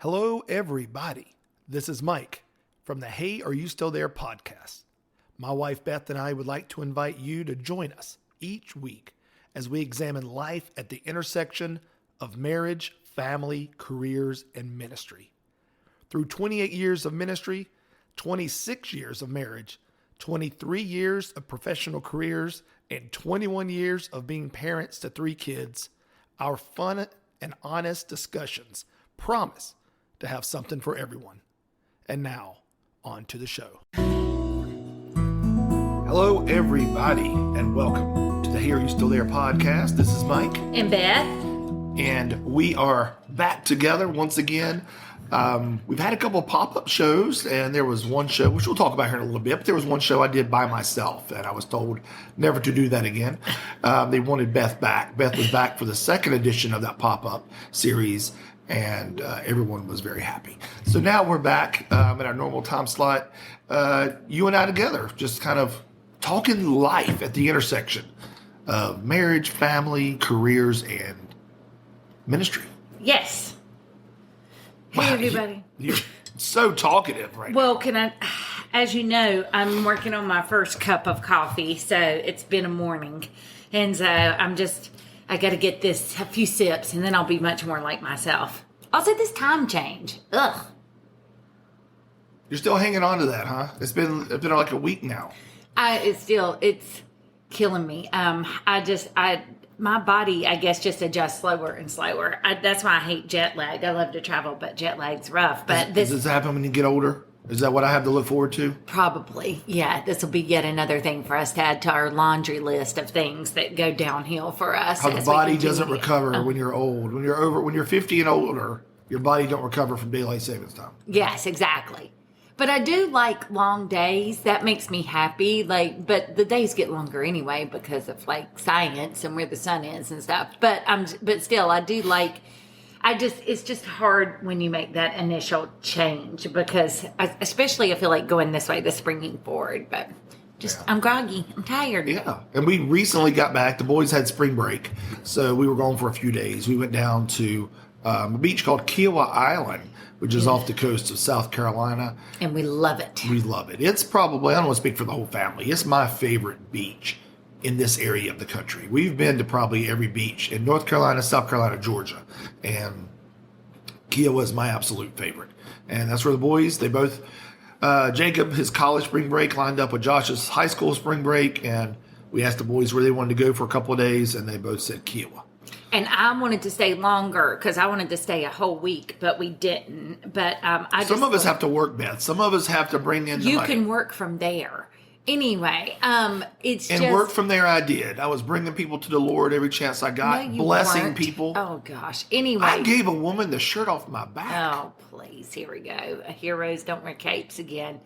Hello, everybody. This is Mike from the Hey, Are You Still There podcast. My wife Beth and I would like to invite you to join us each week as we examine life at the intersection of marriage, family, careers, and ministry. Through 28 years of ministry, 26 years of marriage, 23 years of professional careers, and 21 years of being parents to 3 kids, our fun and honest discussions promise to have something for everyone. And now, on to the show. Hello, everybody, and welcome to the Hey, Are You Still There podcast. This is Mike. And Beth. And we are back together once again. We've had a couple of pop-up shows, and there was one show, which we'll talk about here in a little bit, but there was one show I did by myself, and I was told never to do that again. They wanted Beth back. Beth was back for the second edition of that pop-up series, and everyone was very happy. So now we're back in our normal time slot, you and I together, just kind of talking life at the intersection of marriage, family, careers, and ministry. Yes. Hey, Wow, everybody. You're so talkative right now. Well, as you know, I'm working on my first cup of coffee, so it's been a morning. And so I got to get a few sips, and then I'll be much more like myself. Also, this time change. Ugh. You're still hanging on to that, huh? It's been like a week now. It's killing me. My body, I guess, just adjusts slower and slower. That's why I hate jet lag. I love to travel, but jet lag's rough. But Does this happen when you get older? Is that what I have to look forward to? Probably, yeah. This will be yet another thing for us to add to our laundry list of things that go downhill for us. How the body doesn't recover when you're old. When you're 50 and older, your body don't recover from daylight savings time. Yes, exactly. But I do like long days. That makes me happy. But the days get longer anyway because of science and where the sun is and stuff. But still, I do like. It's just hard when you make that initial change because, especially I feel like going this way, the springing forward. But I'm groggy. I'm tired. Yeah, and we recently got back. The boys had spring break, so we were gone for a few days. We went down to a beach called Kiawah Island, which is off the coast of South Carolina. And we love it. We love it. It's probably, I don't want to speak for the whole family, it's my favorite beach in this area of the country. We've been to probably every beach in North Carolina, South Carolina, Georgia. And Kiawah is my absolute favorite. And that's where the boys, they both, Jacob, his college spring break lined up with Josh's high school spring break. And we asked the boys where they wanted to go for a couple of days, and they both said Kiawah. And I wanted to stay longer because I wanted to stay a whole week, but we didn't. But some of us have to work, Beth. Some of us have to bring in the You money. can work from there. Anyway, work from there I did. I was bringing people to the Lord every chance I got, blessing weren't. people. Oh, gosh. Anyway. I gave a woman the shirt off my back. Oh, please. Here we go. Heroes don't wear capes again.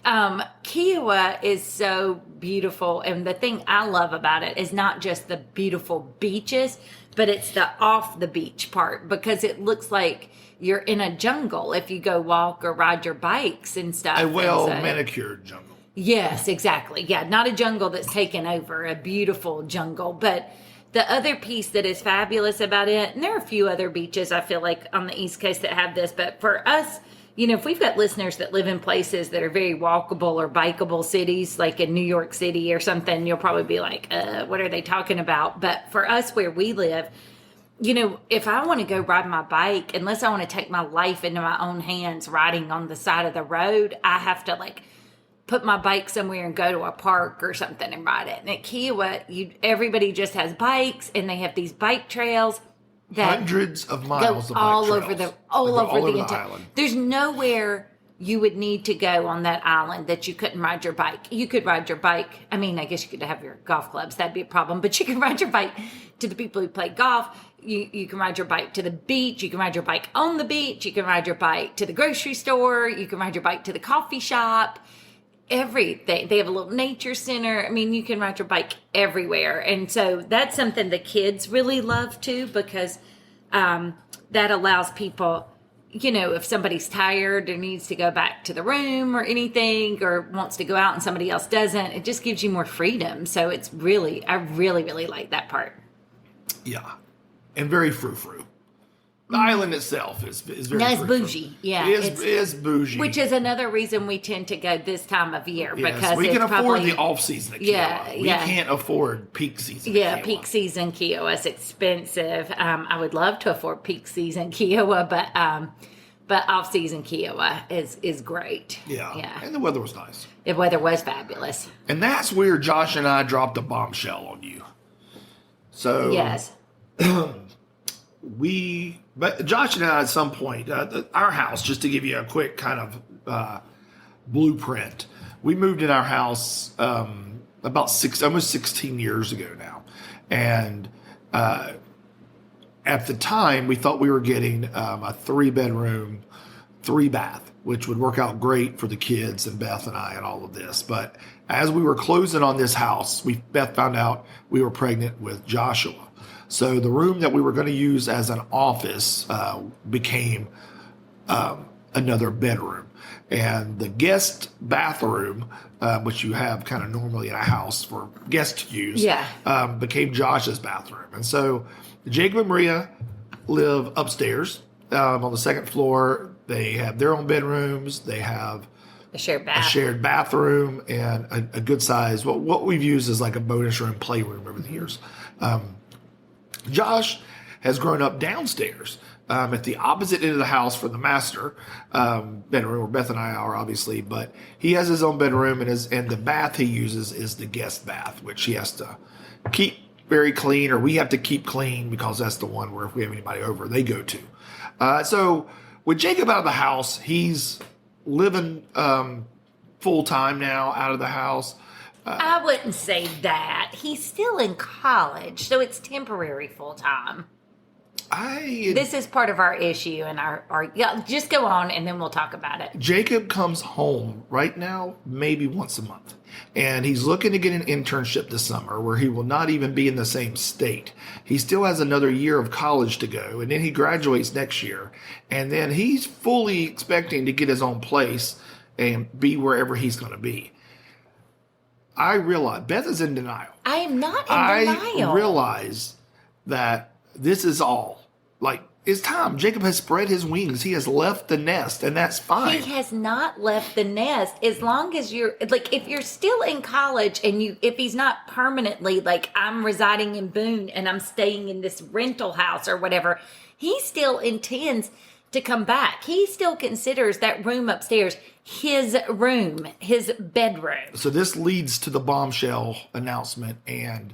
Kiawah is so beautiful. And the thing I love about it is not just the beautiful beaches, but it's the off the beach part because it looks like you're in a jungle if you go walk or ride your bikes and stuff. A well-manicured jungle. Yes, exactly. Yeah, not a jungle that's taken over, a beautiful jungle. But the other piece that is fabulous about it, and there are a few other beaches I feel like on the East Coast that have this, but for us, if we've got listeners that live in places that are very walkable or bikeable cities, like in New York City or something, you'll probably be like, what are they talking about? But for us where we live, if I want to go ride my bike, unless I want to take my life into my own hands riding on the side of the road, I have to put my bike somewhere and go to a park or something and ride it. And at Kiawah, everybody just has bikes, and they have these bike trails that hundreds of miles of all bike over trails. all over the entire island. There's nowhere you would need to go on that island that you couldn't ride your bike. You could ride your bike. I mean, I guess you could have your golf clubs. That'd be a problem. But you can ride your bike to the people who play golf. You can ride your bike to the beach. You can ride your bike on the beach. You can ride your bike to the grocery store. You can ride your bike to the coffee shop. Everything. They have a little nature center. I mean, you can ride your bike everywhere. And so that's something the kids really love too, because that allows people, if somebody's tired or needs to go back to the room or anything, or wants to go out and somebody else doesn't, it just gives you more freedom. So I really, really like that part. Yeah. And very frou-frou. The island itself is very No, it's fruitful. bougie. Yeah, it is bougie. which is another reason we tend to go this time of year Yes, because we can it's afford probably, the off season at Yeah, Kiawah. We yeah. can't afford peak season. Yeah, at Kiawah. peak season Kiawah is expensive. I would love to afford peak season Kiawah, but off season Kiawah is great. Yeah, and the weather was nice. The weather was fabulous. And that's where Josh and I dropped a bombshell on you. So Yes. But Josh and I at some point, our house, just to give you a quick kind of blueprint, we moved in our house almost 16 years ago now. And at the time, we thought we were getting a 3-bedroom, 3-bath, which would work out great for the kids and Beth and I and all of this. But as we were closing on this house, Beth found out we were pregnant with Joshua. So the room that we were going to use as an office became another bedroom. And the guest bathroom, which you have kind of normally in a house for guests to use, became Josh's bathroom. And so Jacob and Maria live upstairs on the second floor. They have their own bedrooms. They have A shared bathroom and a good size. What we've used is like a bonus room, playroom over the years. Josh has grown up downstairs at the opposite end of the house from the master bedroom, where Beth and I are obviously. But he has his own bedroom, and the bath he uses is the guest bath, which he has to keep very clean, or we have to keep clean because that's the one where if we have anybody over, they go to. So with Jacob out of the house, he's living full time now out of the house. I wouldn't say that. He's still in college, so it's temporary full time. This is part of our issue and our just go on and then we'll talk about it. Jacob comes home right now maybe once a month, and he's looking to get an internship this summer where he will not even be in the same state. He still has another year of college to go, and then he graduates next year, and then he's fully expecting to get his own place and be wherever he's going to be. I realize Beth is in denial. I am not in denial. I realize that this is all. Like, it's time. Jacob has spread his wings. He has left the nest, and that's fine. He has not left the nest. As long as you're, like, if you're still in college and if he's not permanently, like, I'm residing in Boone and I'm staying in this rental house or whatever, he still intends to come back. He still considers that room upstairs his room, his bedroom. So this leads to the bombshell announcement and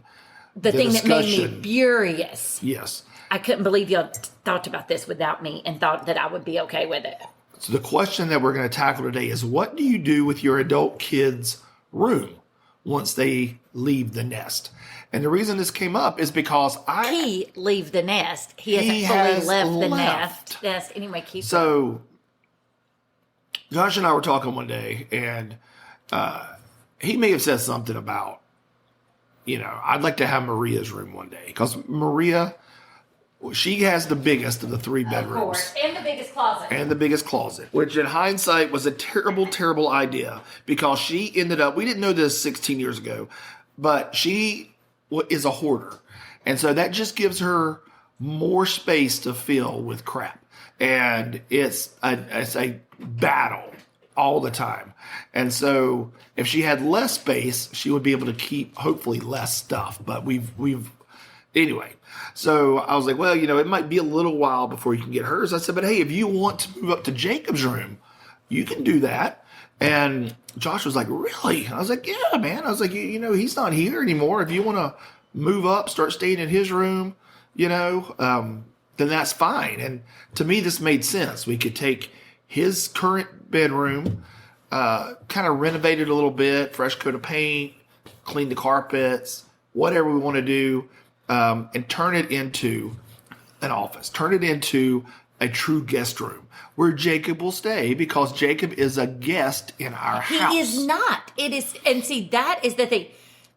the thing discussion. that made me furious. Yes. I couldn't believe y'all thought about this without me and thought that I would be okay with it. So the question that we're going to tackle today is, what do you do with your adult kids' room once they leave the nest? And the reason this came up is because he leave the nest. He hasn't fully left the nest. Yes. Anyway, keep So Josh and I were talking one day, and he may have said something about, I'd like to have Maria's room one day, because Maria, she has the biggest of the 3 bedrooms. Of course, and the biggest closet. Which in hindsight was a terrible, terrible idea, because she ended up, we didn't know this 16 years ago, but she is a hoarder. And so that just gives her more space to fill with crap. And it's a battle all the time. And so if she had less space, she would be able to keep hopefully less stuff. But anyway. So I was like, well, it might be a little while before you can get hers. I said, but hey, if you want to move up to Jacob's room, you can do that. And Josh was like, really? I was like, yeah, man. I was like, he's not here anymore. If you want to move up, start staying in his room, then that's fine. And to me, this made sense. We could take his current bedroom, kind of renovate it a little bit, fresh coat of paint, clean the carpets, whatever we want to do, and turn it into an office, turn it into a true guest room where Jacob will stay, because Jacob is a guest in our house. He is not. It is, and see, that is the thing.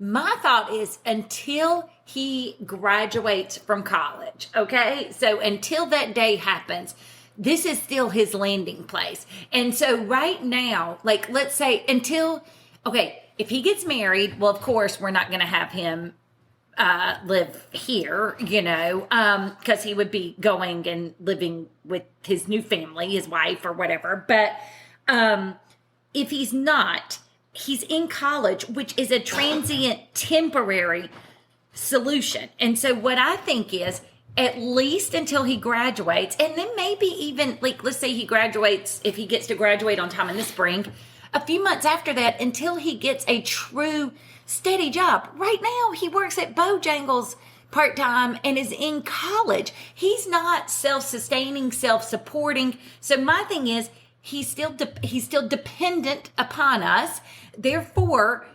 My thought is until he graduates from college, okay? So until that day happens, this is still his landing place. And so right now, like, let's say if he gets married, well, of course, we're not going to have him live here, because he would be going and living with his new family, his wife or whatever. But if he's not, he's in college, which is a transient, temporary solution. And so what I think is, at least until he graduates, and then maybe even, like, let's say he graduates, if he gets to graduate on time in the spring, a few months after that, until he gets a true steady job. Right now, he works at Bojangles part-time and is in college. He's not self-sustaining, self-supporting. So my thing is, he's still dependent upon us. Therefore,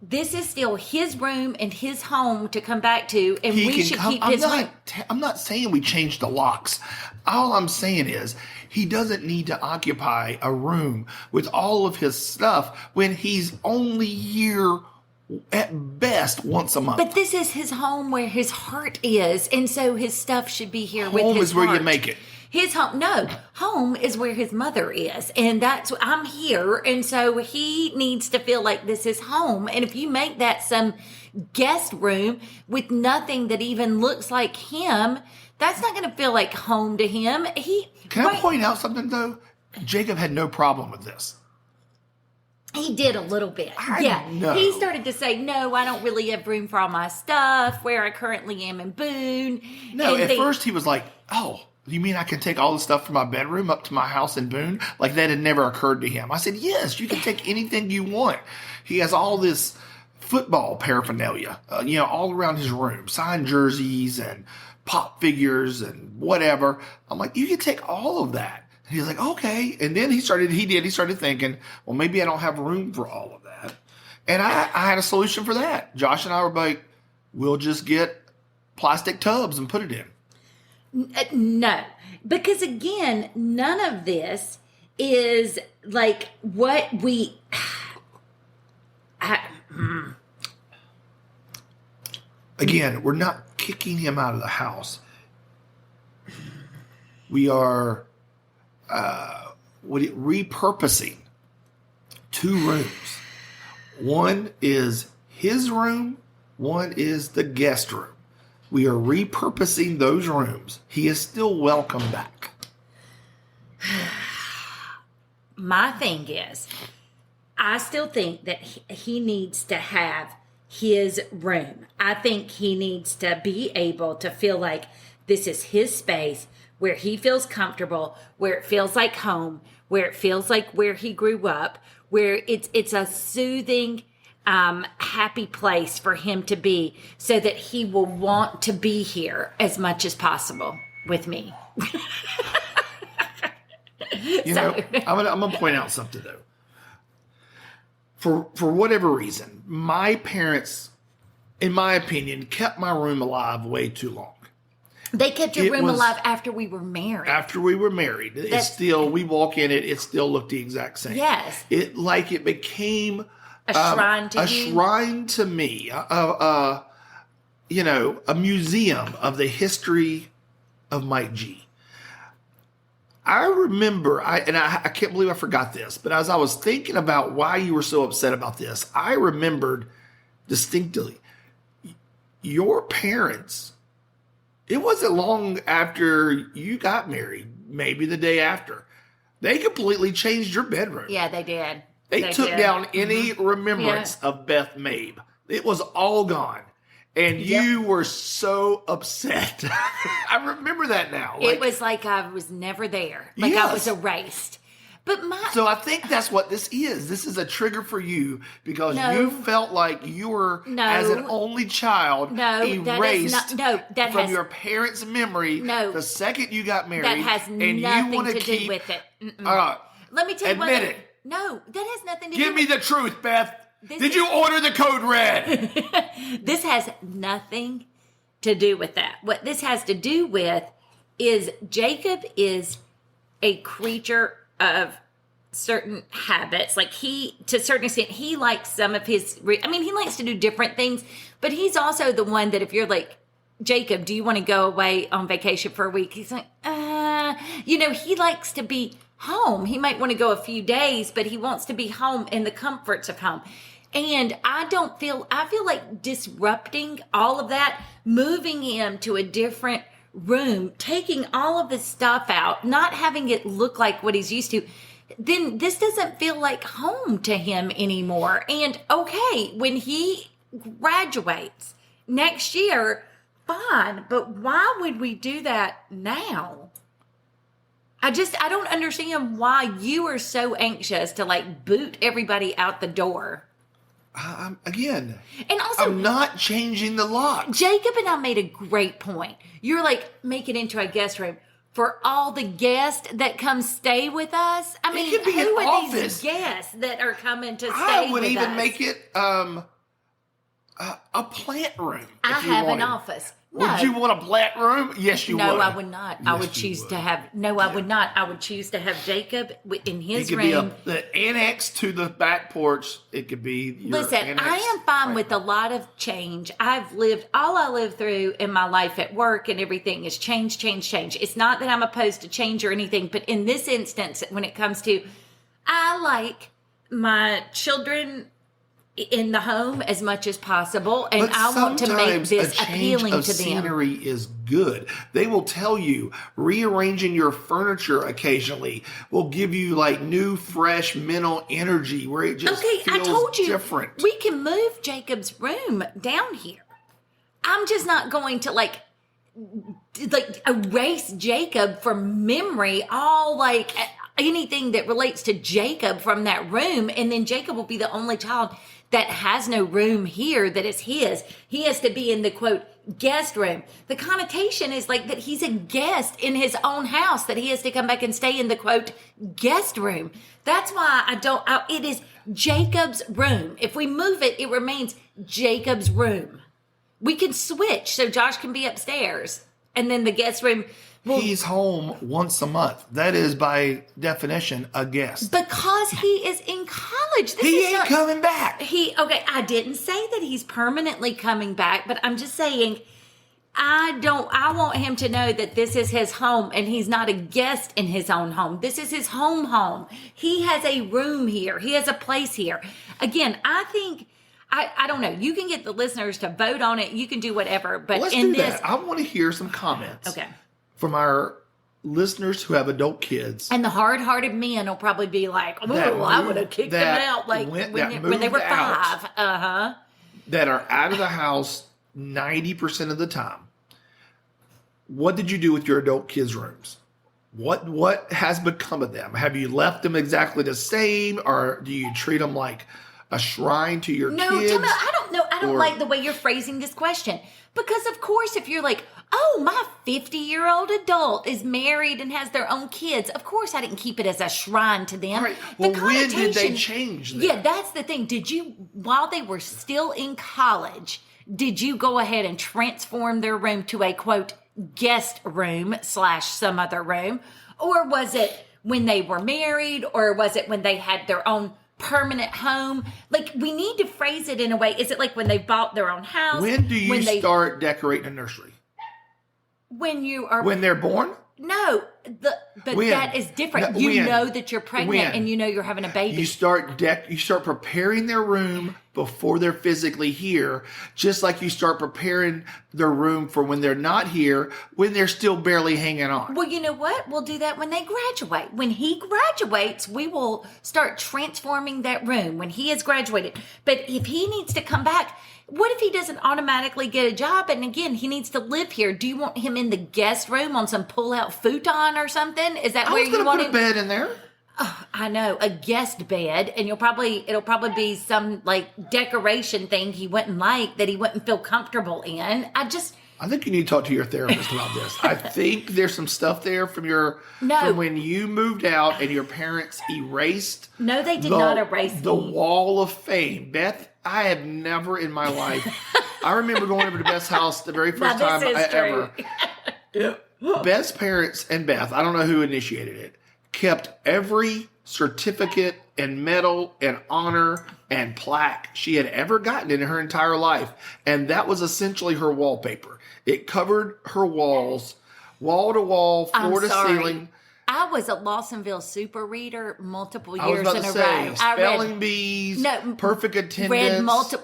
this is still his room and his home to come back to, and we should keep his room. I'm not saying we change the locks. All I'm saying is he doesn't need to occupy a room with all of his stuff when he's only here at best once a month. But this is his home where his heart is, and so his stuff should be here with his heart. Home is where you make it. His home, no, home is where his mother is. And I'm here. And so he needs to feel like this is home. And if you make that some guest room with nothing that even looks like him, that's not going to feel like home to him. Can I point out something though? Jacob had no problem with this. He did a little bit. I know. He started to say, no, I don't really have room for all my stuff where I currently am in Boone. No, at first he was like, oh, you mean I can take all the stuff from my bedroom up to my house in Boone? Like that had never occurred to him. I said, yes, you can take anything you want. He has all this football paraphernalia, all around his room, signed jerseys and pop figures and whatever. I'm like, you can take all of that. And he's like, okay. And then he started thinking, well, maybe I don't have room for all of that. And I had a solution for that. Josh and I were like, we'll just get plastic tubs and put it in. No, because again, none of this is like what we. Again, we're not kicking him out of the house. We are repurposing 2 rooms. One is his room. One is the guest room. We are repurposing those rooms. He is still welcome back. My thing is, I still think that he needs to have his room. I think he needs to be able to feel like this is his space where he feels comfortable, where it feels like home, where it feels like where he grew up, where it's a soothing, happy place for him to be, so that he will want to be here as much as possible with me. I'm gonna point out something though. For whatever reason, my parents, in my opinion, kept my room alive way too long. They kept your room alive after we were married. After we were married, we walk in it still looked the exact same. Yes, it became a shrine to you? Shrine to me, a museum of the history of Mike G. I remember, I can't believe I forgot this, but as I was thinking about why you were so upset about this, I remembered distinctly your parents. It wasn't long after you got married, maybe the day after, they completely changed your bedroom. Yeah, they did. They took down any remembrance of Beth Mabe. It was all gone. And you were so upset. I remember that now. It was like I was never there. Like I was erased. So I think that's what this is. This is a trigger for you because you felt like you were, as an only child, erased from your parents' memory the second you got married. That has nothing to do with it. Let me tell you Admit it. No, that has nothing to do with it. Give me the truth, Beth. Did you order the code red? This has nothing to do with that. What this has to do with is Jacob is a creature of certain habits. Like to a certain extent, he likes some of his, he likes to do different things, but he's also the one that if you're like, Jacob, do you want to go away on vacation for a week? He's like, he likes to be home. He might want to go a few days, but he wants to be home in the comforts of home. And I feel like disrupting all of that, moving him to a different room, taking all of his stuff out, not having it look like what he's used to, then this doesn't feel like home to him anymore. And okay, when he graduates next year, fine, but why would we do that now? I don't understand why you are so anxious to like boot everybody out the door. Again, and also, I'm not changing the locks. Jacob and I made a great point. You're like, make it into a guest room for all the guests that come stay with us. I mean, could be who an are office. these guests that are coming to stay with us? I would even make it a plant room. I have an office. No. Would you want a plant room? Yes, you would. No, I would not. Yes, I would choose to have. No, I would not. I would choose to have Jacob in his it could room. be the annex to the back porch. It could be. Listen, I am fine with a lot of change. All I lived through in my life at work and everything is change. It's not that I'm opposed to change or anything, but in this instance, when it comes to, I like my children in the home as much as possible, and but I want to make this appealing to them. Scenery is good. They will tell you rearranging your furniture occasionally will give you like new, fresh mental energy where it just feels I told you different. We can move Jacob's room down here. I'm just not going to like erase Jacob from memory, all like anything that relates to Jacob from that room, and then Jacob will be the only child that has no room here that is his. He has to be in the quote guest room. The connotation is like that he's a guest in his own house, that he has to come back and stay in the quote guest room. That's why it is Jacob's room. If we move it, it remains Jacob's room. We can switch so Josh can be upstairs and then the guest room. He's home once a month. That is, by definition, a guest. Because he is in college. He ain't coming back. I didn't say that he's permanently coming back, but I'm just saying, I want him to know that this is his home and he's not a guest in his own home. This is his home. He has a room here. He has a place here. Again, I think, I don't know. You can get the listeners to vote on it. You can do whatever. But Let's do that. I want to hear some comments. Okay. From our listeners who have adult kids. And the hard-hearted men will probably be like, oh, I would have kicked them out like when they were 5. Uh-huh. That are out of the house 90% of the time. What did you do with your adult kids' rooms? What has become of them? Have you left them exactly the same, or do you treat them like a shrine to your kids? No, I don't know. I don't like the way you're phrasing this question. Because, of course, if you're like, oh, my 50-year-old adult is married and has their own kids, of course I didn't keep it as a shrine to them. All right. Well, when did they change that? Yeah, that's the thing. Did you, while they were still in college, did you go ahead and transform their room to a, quote, guest room / some other room? Or was it when they were married? Or was it when they had their own permanent home? Like, we need to phrase it in a way. Is it like when they bought their own house? When do you start decorating a nursery? When they're born? No, that is different. You know that you're pregnant and you know you're having a baby. You start preparing their room before they're physically here, just like you start preparing their room for when they're not here, when they're still barely hanging on. Well, you know what? We'll do that when they graduate. When he graduates, we will start transforming that room when he has graduated. But if he needs to come back, what if he doesn't automatically get a job and again, he needs to live here? Do you want him in the guest room on some pull-out futon or something? Is that where you want him? I was going to put a bed in there. Oh, I know, a guest bed, and it'll probably be some like decoration thing he wouldn't like, that he wouldn't feel comfortable in. I think you need to talk to your therapist about this. I think there's some stuff there from when you moved out and your parents erased. No, they did not erase the wall of fame. Beth, I have never in my life. I remember going over to Beth's house the very first time ever. Beth's parents and Beth, I don't know who initiated it, kept every certificate and medal and honor and plaque she had ever gotten in her entire life. And that was essentially her wallpaper. It covered her walls, wall to wall, floor to ceiling. I was a Lawsonville super reader multiple I was years about in to a say, row. spelling bees, perfect attendance.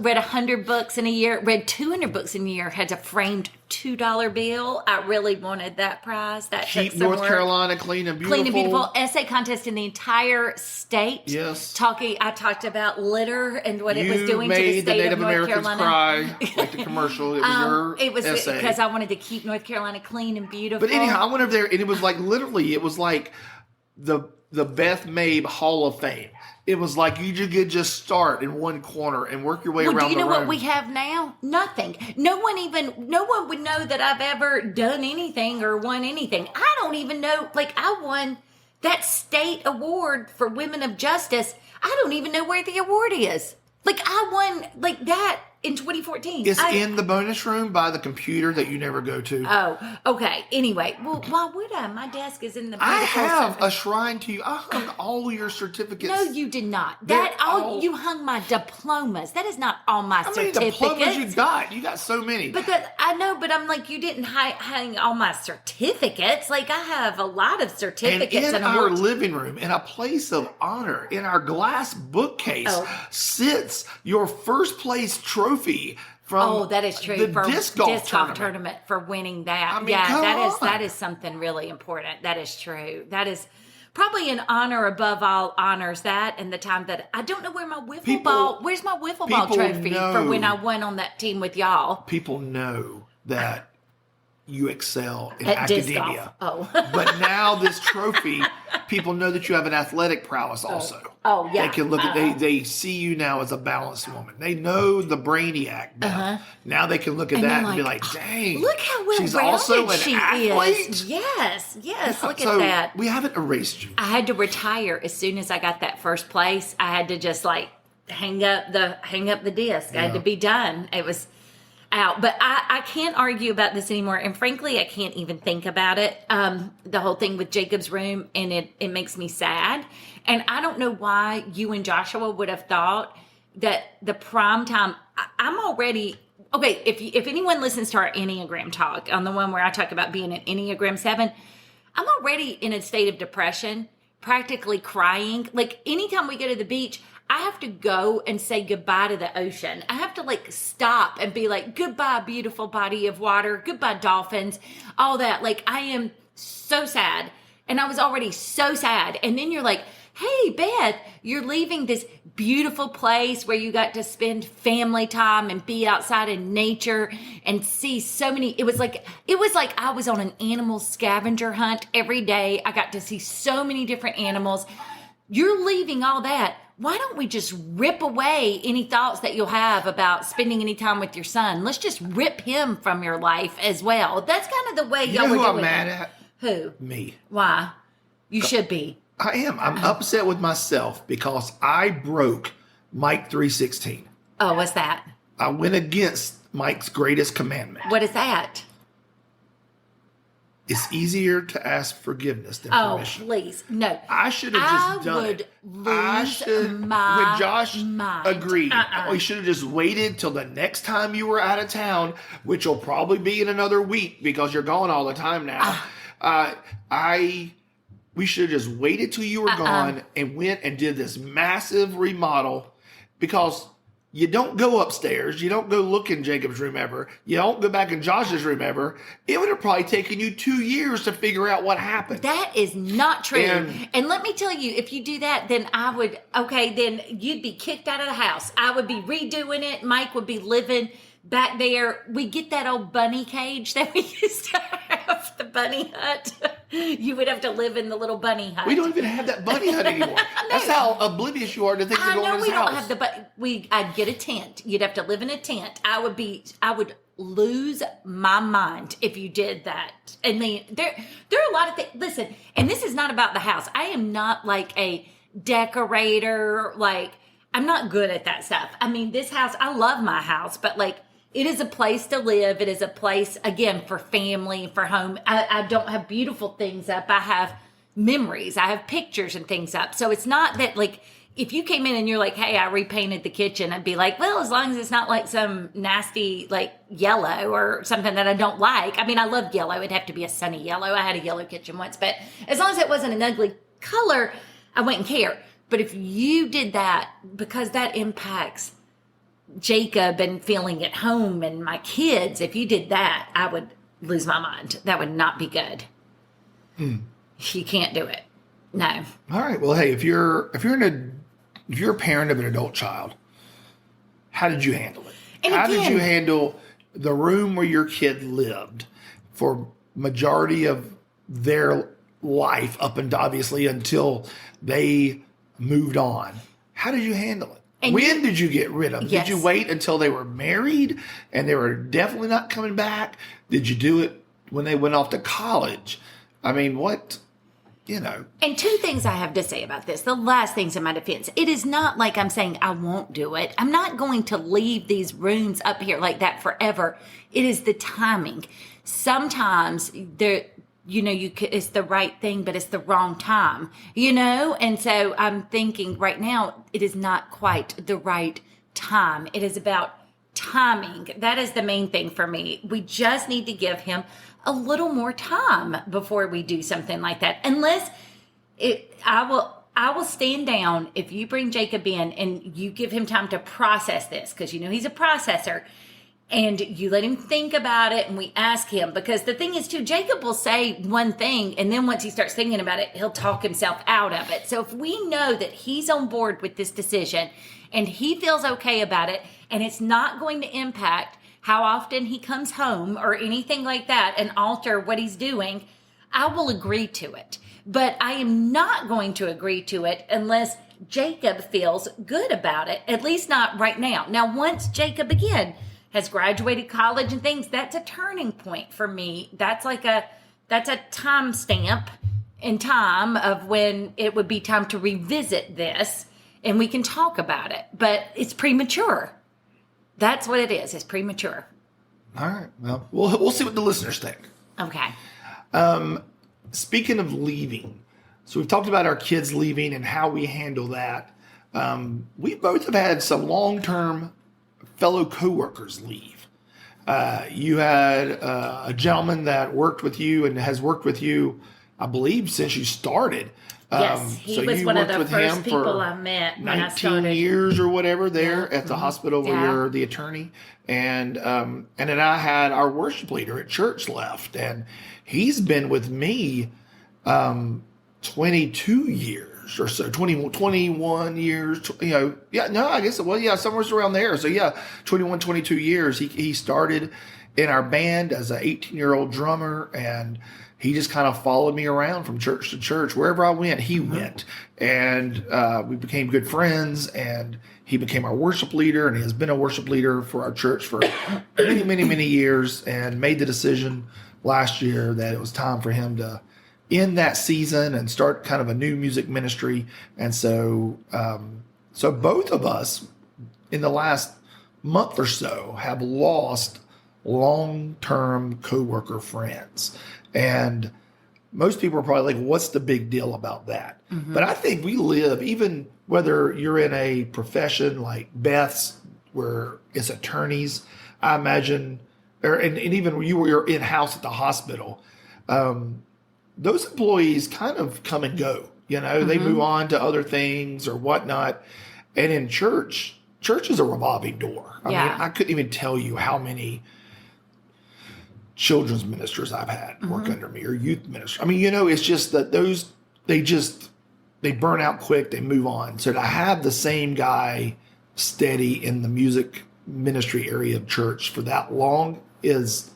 Read 100 books in a year, read 200 books in a year, had a framed $2 bill. I really wanted that prize. That Keep took some North work. Carolina clean and beautiful. Clean and beautiful. Essay contest in the entire state. Yes. I talked about litter and what it was You doing to the made the state Native of North Americans Carolina. cry, like the commercial. It was your It was essay. because I wanted to keep North Carolina clean and beautiful. But anyhow, I went over there, and it was like literally, it was like the Beth Mabe Hall of Fame. It was like you could just start in one corner and work your way around the room. Do you know what we have now? Nothing. No one would know that I've ever done anything or won anything. I don't even know. Like, I won that state award for Women of Justice. I don't even know where the award is. Like, I won like that in 2014. It's in the bonus room by the computer that you never go to. Oh, okay. Anyway, well, why would I? My desk is in the I beautiful have center. a shrine to you. I hung all your certificates. No, you did not. You hung my diplomas. That is not all my How many certificates. diplomas you got? You got so many. But I know, but I'm like, you didn't hang all my certificates. Like, I have a lot of certificates. And in and our awards. living room, in a place of honor, in our glass bookcase, sits your first place trophy from that is true. the For disc golf tournament for winning that. I mean, come on. that is something really important. That is true. That is probably an honor above all honors. That and the time that I don't know where my wiffle ball. Where's my wiffle ball people trophy know. for when I won on that team with y'all? People know that you excel in At disc academia. golf. But now this trophy, people know that you have an athletic prowess also. Oh, yeah. They can look at they see you now as a balanced woman. They know the brainiac Beth. Now they can look at that and be like, dang, look how well she's also an she athlete. is. Yes, look So at that. we haven't erased you. I had to retire as soon as I got that first place. I had to just like hang up the disc. I had to be done. It was out. But I can't argue about this anymore. And frankly, I can't even think about it. The whole thing with Jacob's room, and it makes me sad. And I don't know why you and Joshua would have thought that the prime time. I'm already okay. If anyone listens to our Enneagram talk on the one where I talk about being an Enneagram 7, I'm already in a state of depression, practically crying. Like, anytime we go to the beach, I have to go and say goodbye to the ocean. I have to like stop and be like, goodbye, beautiful body of water. Goodbye, dolphins, all that. Like, I am so sad. And I was already so sad. And then you're like, hey, Beth, you're leaving this beautiful place where you got to spend family time and be outside in nature and see so many. It was like I was on an animal scavenger hunt every day. I got to see so many different animals. You're leaving all that. Why don't we just rip away any thoughts that you'll have about spending any time with your son? Let's just rip him from your life as well. That's kind of the way You y'all know were who doing I'm mad it. at? Who? Me. Why? You should be. I am. I'm upset with myself because I broke Mike 3:16. Oh, what's that? I went against Mike's greatest commandment. What is that? It's easier to ask forgiveness than Oh, permission. please. No. I should have just done it. I should. my When Josh mind. agreed, we should have just waited till the next time you were out of town, which will probably be in another week because you're gone all the time now. We should have just waited till you were gone and went and did this massive remodel, because you don't go upstairs. You don't go look in Jacob's room ever. You don't go back in Josh's room ever. It would have probably taken you 2 years to figure out what happened. That is not true. And- And let me tell you, if you do that, then then you'd be kicked out of the house. I would be redoing it. Mike would be living back there. We get that old bunny cage that we used to have, the bunny hut. You would have to live in the little bunny hut. We don't even have that bunny hut anymore. That's how oblivious you are to think you're I going know to we his house. don't have the, but I'd get a tent. You'd have to live in a tent. I would lose my mind if you did that. I mean, there are a lot of things. Listen, and this is not about the house. I am not like a decorator. Like, I'm not good at that stuff. I mean, this house, I love my house, but like, it is a place to live. It is a place, again, for family, for home. I don't have beautiful things up. I have memories. I have pictures and things up. So it's not that like if you came in and you're like, hey, I repainted the kitchen, I'd be like, well, as long as it's not like some nasty, like yellow or something that I don't like. I mean, I love yellow. It'd have to be a sunny yellow. I had a yellow kitchen once, but as long as it wasn't an ugly color, I wouldn't care. But if you did that, because that impacts Jacob and feeling at home and my kids, if you did that, I would lose my mind. That would not be good. You can't do it. No. All right. Well, hey, if you're a parent of an adult child, how did you handle it? And how again, did you handle the room where your kid lived for majority of their life up and obviously until they moved on? How did you handle it? And when did you get rid of them? Yes. Did you wait until they were married and they were definitely not coming back? Did you do it when they went off to college? I mean, what, you know. And two things I have to say about this. The last thing's in my defense. It is not like I'm saying I won't do it. I'm not going to leave these rooms up here like that forever. It is the timing. Sometimes it's the right thing, but it's the wrong time, And so I'm thinking right now, it is not quite the right time. It is about timing. That is the main thing for me. We just need to give him a little more time before we do something like that. I will stand down if you bring Jacob in and you give him time to process this, because he's a processor. And you let him think about it, and we ask him, because the thing is too, Jacob will say one thing, and then once he starts thinking about it, he'll talk himself out of it. So if we know that he's on board with this decision and he feels okay about it, and it's not going to impact how often he comes home or anything like that and alter what he's doing, I will agree to it. But I am not going to agree to it unless Jacob feels good about it, at least not right now. Now, once Jacob, again, has graduated college and things, that's a turning point for me. That's a time stamp in time of when it would be time to revisit this and we can talk about it. But it's premature. That's what it is. It's premature. All right. Well, we'll see what the listeners think. Okay. Speaking of leaving, so we've talked about our kids leaving and how we handle that. We both have had some long-term fellow coworkers leave. You had a gentleman that worked with you and has worked with you, I believe, since you started. Yes, he was one of the first people I met when I started. 19 years or whatever there at the hospital where you're the attorney. And then I had our worship leader at church left, and he's been with me 22 years or so, 21 years, somewhere around there. So 21, 22 years. He started in our band as an 18-year-old drummer, and he just kind of followed me around from church to church. Wherever I went, he went. And we became good friends, and he became our worship leader, and he has been a worship leader for our church for many, many, many years, and made the decision last year that it was time for him to end that season and start kind of a new music ministry. And so both of us in the last month or so have lost long-term coworker friends. And most people are probably like, what's the big deal about that? Mm-hmm. But I think we live, even whether you're in a profession like Beth's, where it's attorneys, I imagine, and even when you were in-house at the hospital, those employees kind of come and go. They move on to other things or whatnot. And in church is a revolving door. I mean, I couldn't even tell you how many children's ministers I've had work under me, or youth ministers. I mean, it's just that they burn out quick, they move on. So to have the same guy steady in the music ministry area of church for that long is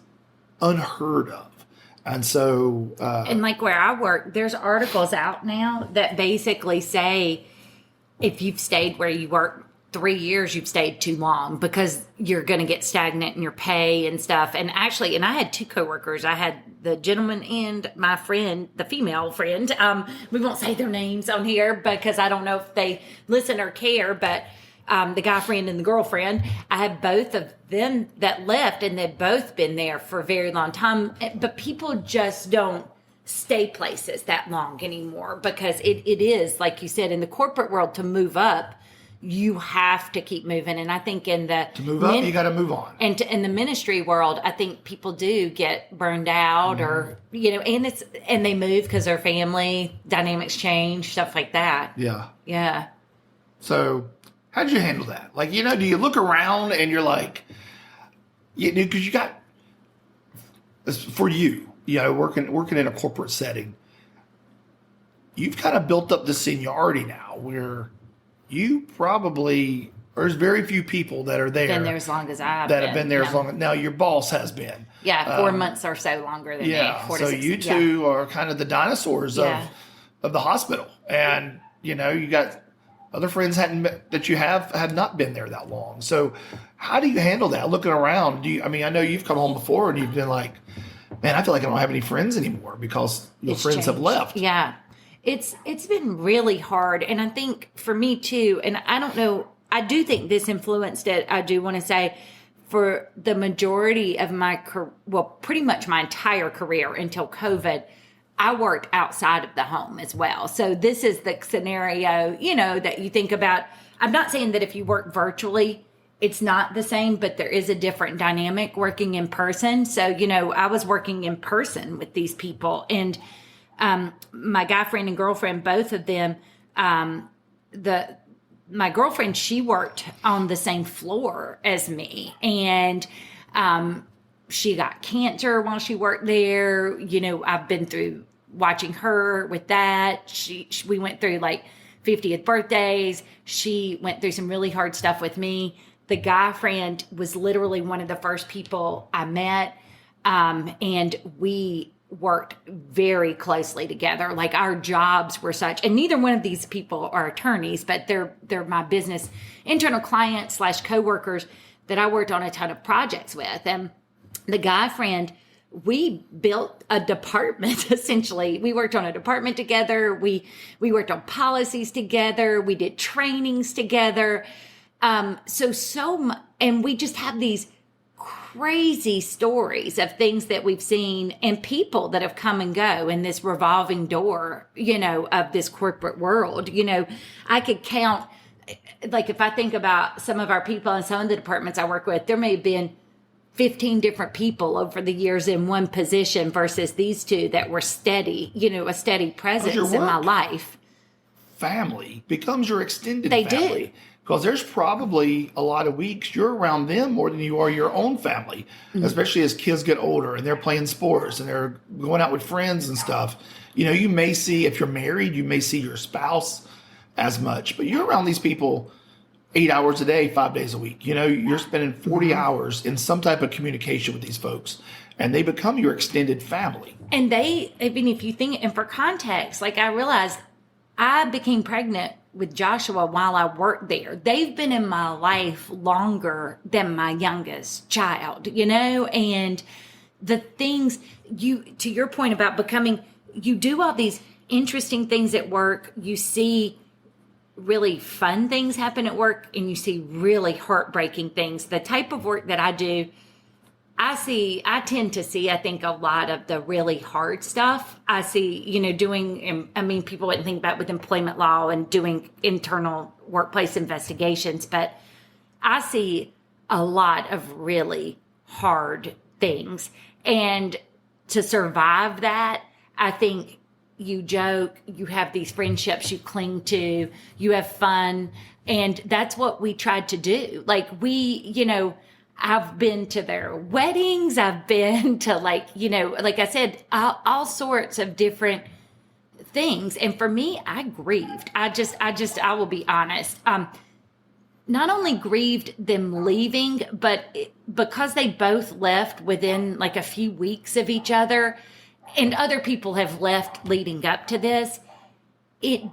unheard of. And so, and like where I work, there's articles out now that basically say if you've stayed where you work 3 years, you've stayed too long, because you're going to get stagnant in your pay and stuff. And actually, I had two coworkers. I had the gentleman and my friend, the female friend. We won't say their names on here because I don't know if they listen or care, but the guy friend and the girlfriend, I have both of them that left, and they've both been there for a very long time. But people just don't stay places that long anymore, because it is, like you said, in the corporate world, to move up, you have to keep moving. And I think to move up, you got to move on. And in the ministry world, I think people do get burned out, or, and they move because their family dynamics change, stuff like that. Yeah. Yeah. So how did you handle that? Like, do you look around and you're like, because you got, for you, working in a corporate setting, you've kind of built up the seniority now where you probably, there's very few people that are there. Been there as long as I've that have been there as long. Now your boss has been. Yeah, 4 months or so longer than me. 4 to 6. So you two are kind of the dinosaurs of the hospital, and you got other friends that you have not been there that long. So how do you handle that? Looking around, I know you've come home before and you've been like, man, I feel like I don't have any friends anymore because your friends have left. Yeah. It's been really hard. And I think for me too, and I don't know, I do think this influenced it. I do want to say, for the majority of pretty much my entire career until COVID, I worked outside of the home as well. So this is the scenario, that you think about. I'm not saying that if you work virtually, it's not the same, but there is a different dynamic working in person. So, I was working in person with these people, and my guy friend and girlfriend, both of them, my girlfriend, she worked on the same floor as me, and she got cancer while she worked there. I've been through watching her with that. We went through like 50th birthdays. She went through some really hard stuff with me. The guy friend was literally one of the first people I met. And we worked very closely together. Like, our jobs were such, and neither one of these people are attorneys, but they're my business internal clients / coworkers that I worked on a ton of projects with. And the guy friend, we built a department, essentially. We worked on a department together. We worked on policies together. We did trainings together. And we just have these crazy stories of things that we've seen and people that have come and go in this revolving door, of this corporate world. I could count, like, if I think about some of our people in some of the departments I work with, there may have been 15 different people over the years in one position versus these two that were steady, a steady presence in my life. Family becomes your extended family. They do. Because there's probably a lot of weeks you're around them more than you are your own family, especially as kids get older and they're playing sports and they're going out with friends and stuff. You may see, if you're married, you may see your spouse as much, but you're around these people 8 hours a day, 5 days a week. You're spending 40 hours in some type of communication with these folks, and they become your extended family. And if you think, and for context, like, I realized I became pregnant with Joshua while I worked there. They've been in my life longer than my youngest child, and the things to your point about becoming, you do all these interesting things at work. You see really fun things happen at work, and you see really heartbreaking things. The type of work that I do, I tend to see, I think, a lot of the really hard stuff. I see, people wouldn't think about with employment law and doing internal workplace investigations, but I see a lot of really hard things. And to survive that, I think you joke, you have these friendships you cling to, you have fun. And that's what we tried to do. Like, I've been to their weddings. I've been to, like I said, all sorts of different things. And for me, I grieved. I will be honest. Not only grieved them leaving, but because they both left within like a few weeks of each other, and other people have left leading up to this, and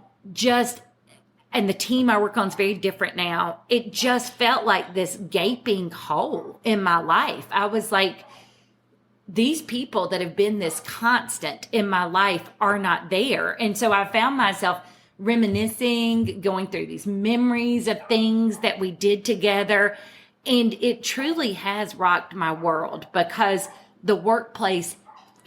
the team I work on is very different now. It just felt like this gaping hole in my life. I was like, these people that have been this constant in my life are not there. And so I found myself reminiscing, going through these memories of things that we did together. And it truly has rocked my world, because the workplace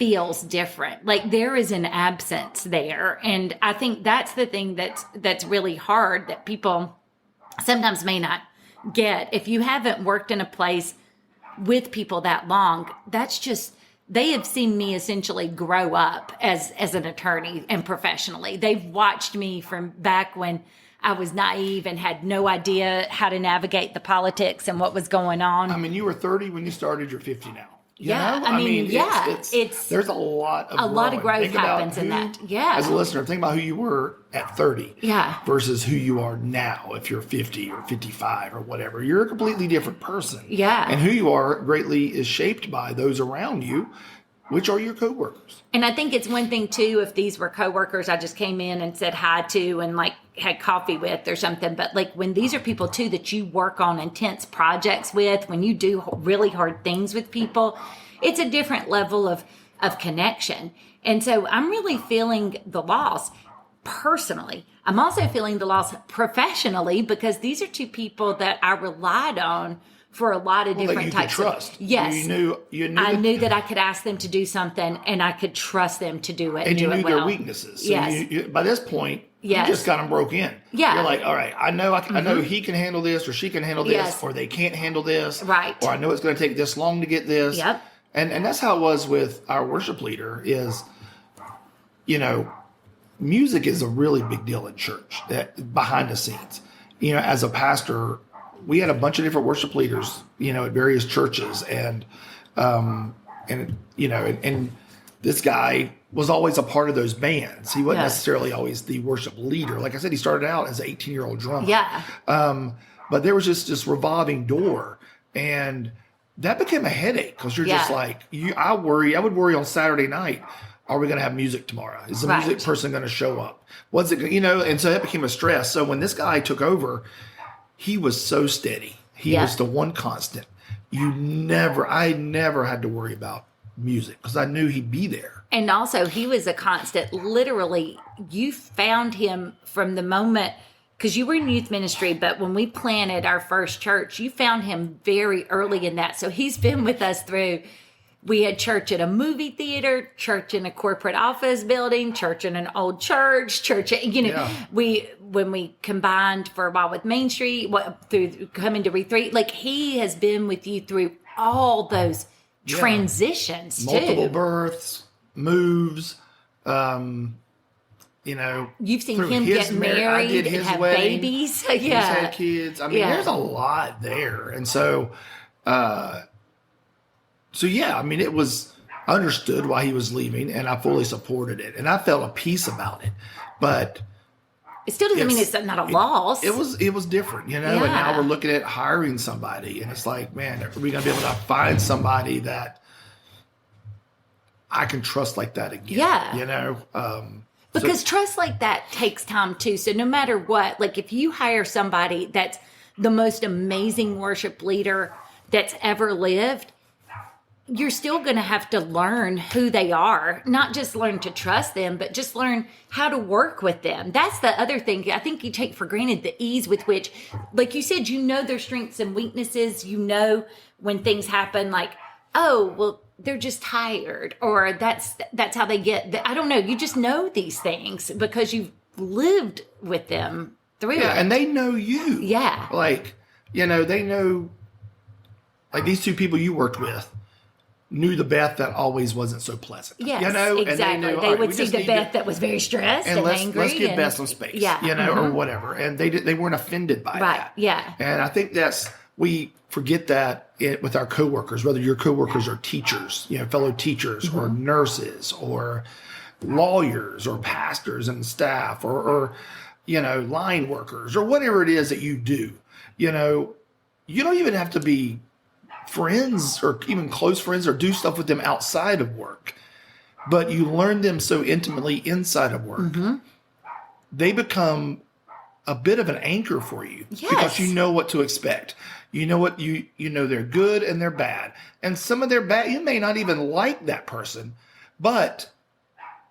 feels different. Like there is an absence there. And I think that's the thing that's really hard that people sometimes may not get. If you haven't worked in a place with people that long, that's just, they have seen me essentially grow up as an attorney and professionally. They've watched me from back when I was naive and had no idea how to navigate the politics and what was going on. I mean, you were 30 when you started, you're 50 now. You yeah, know? I mean, it's there's a lot of growth happens in that. Yeah, as a listener, think about who you were at 30, versus who you are now. If you're 50 or 55 or whatever, you're a completely different person. Yeah, and who you are greatly is shaped by those around you, which are your coworkers. And I think it's one thing too, if these were coworkers I just came in and said hi to and like had coffee with or something, but like when these are people too that you work on intense projects with, when you do really hard things with people, it's a different level of connection. And so I'm really feeling the loss personally. I'm also feeling the loss professionally because these are two people that I relied on for a lot of different types of trust. Yes. You knew I knew that I could ask them to do something and I could trust them to do it. And you do knew it well. their weaknesses. So yes. By this point, yes. you just got them broke in. Yeah. You're like, all right, I know I know he can handle this or she can handle this yes. or they can't handle this. Right. Or I know it's going to take this long to get this. Yep. And that's how it was with our worship leader is, music is a really big deal in church, that behind the scenes. As a pastor, we had a bunch of different worship leaders, at various churches, and this guy was always a part of those bands. He wasn't necessarily always the worship leader. Like I said, he started out as an 18-year-old drummer. Yeah. But there was just this revolving door, and that became a headache because you're just like, I would worry on Saturday night. Are we going to have music tomorrow? Is the music person going to show up? What's it, and so that became a stress. So when this guy took over, he was so steady. He was the one constant. I never had to worry about music because I knew he'd be there. And also he was a constant. Literally, you found him from the moment, because you were in youth ministry, but when we planted our first church, you found him very early in that. So he's been with us through, we had church at a movie theater, church in a corporate office building, church in an old church, when we combined for a while with Main Street, through coming to Re3, like he has been with you through all those transitions too. Multiple births, moves, you've seen him get married and have wedding. Babies. He's had kids. I mean, there's a lot there. And so, it was understood why he was leaving, and I fully supported it. And I felt a peace about it. But it still doesn't mean it's not a loss. It was different, And now we're looking at hiring somebody, and it's like, man, are we going to be able to find somebody that I can trust like that again? Yeah. Because trust like that takes time too. So no matter what, like if you hire somebody that's the most amazing worship leader that's ever lived, you're still going to have to learn who they are, not just learn to trust them, but just learn how to work with them. That's the other thing. I think you take for granted the ease with which, like you said, their strengths and weaknesses. When things happen, like, oh, well, they're just tired, or that's how they get. I don't know. You just know these things because you've lived with them through it. And they know you. Yeah. Like, they know, like these two people you worked with knew the Beth that always wasn't so pleasant. Yes, exactly. And they would see the Beth that was very stressed and angry. Let's give Beth some space, or whatever. And they weren't offended by that. Right, yeah. And I think we forget that with our coworkers, whether your coworkers are teachers, fellow teachers, or nurses, or lawyers, or pastors and staff, or line workers, or whatever it is that you do. You don't even have to be friends or even close friends or do stuff with them outside of work, but you learn them so intimately inside of work. Mm-hmm. They become a bit of an anchor for you because you know what to expect. You know what they're good and they're bad. And some of their bad, you may not even like that person, but